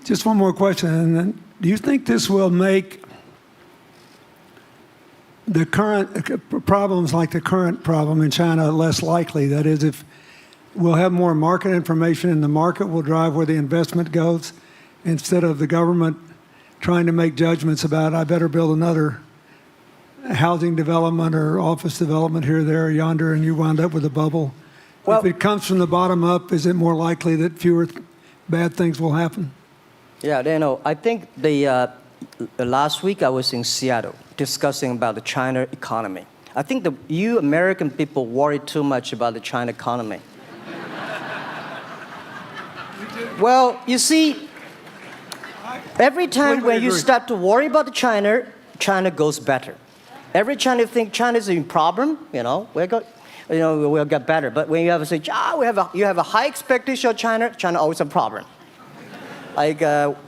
Just one more question. And then, do you think this will make the current problems like the current problem in China less likely? That is, if we'll have more market information and the market will drive where the investment goes instead of the government trying to make judgments about, I better build another housing development or office development here, there, or yonder, and you wound up with a bubble. Well, if it comes from the bottom up, is it more likely that fewer bad things will happen? Yeah, Daniel, I think last week I was in Seattle discussing about the China economy. I think you American people worry too much about the China economy. Well, you see, every time when you start to worry about China, China goes better. Every time you think China is in problem, we'll get better. But when you have to say, you have a high expectation of China, China always a problem. Like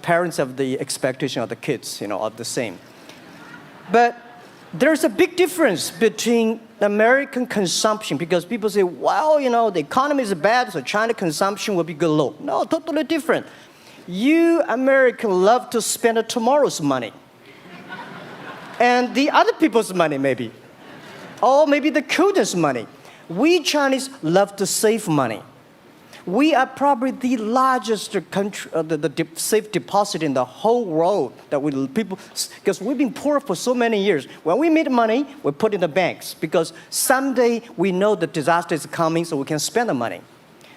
parents have the expectation of the kids, are the same. But there's a big difference between American consumption, because people say, well, the economy is bad, so China consumption will be good low. No, totally different. You Americans love to spend tomorrow's money. And the other people's money, maybe. Or maybe the children's money. We Chinese love to save money. We are probably the largest country, the safe deposit in the whole world because we've been poor for so many years. When we make money, we put in the banks because someday we know the disaster is coming, so we can spend the money.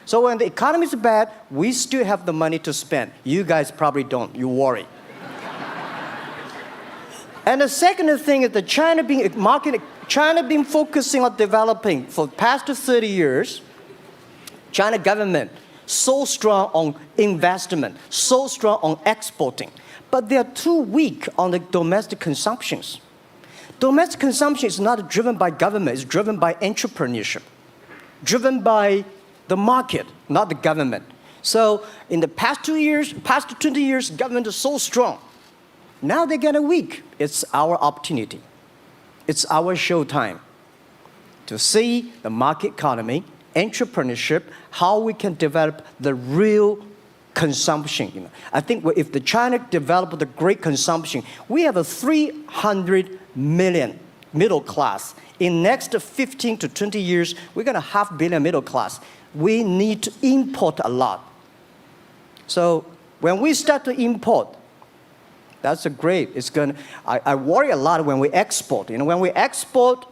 So when the economy is bad, we still have the money to spend. You guys probably don't. You worry. And the second thing is China been focusing on developing for the past 30 years. China government so strong on investment, so strong on exporting, but they are too weak on the domestic consumptions. Domestic consumption is not driven by government, it's driven by entrepreneurship, driven by the market, not the government. So in the past 20 years, government is so strong. Now they're getting weak. It's our opportunity. It's our showtime to see the market economy, entrepreneurship, how we can develop the real consumption. I think if the China develop the great consumption, we have a 300 million middle class. In next 15 to 20 years, we're going to have 500 million middle class. We need to import a lot. So when we start to import, that's great. I worry a lot when we export. When we export,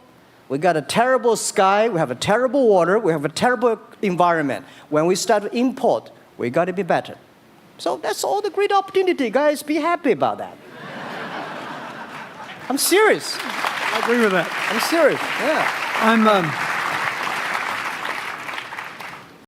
we got a terrible sky, we have a terrible water, we have a terrible environment. When we start to import, we got to be better. So that's all the great opportunity, guys. Be happy about that. I'm serious. I agree with that. I'm serious, yeah.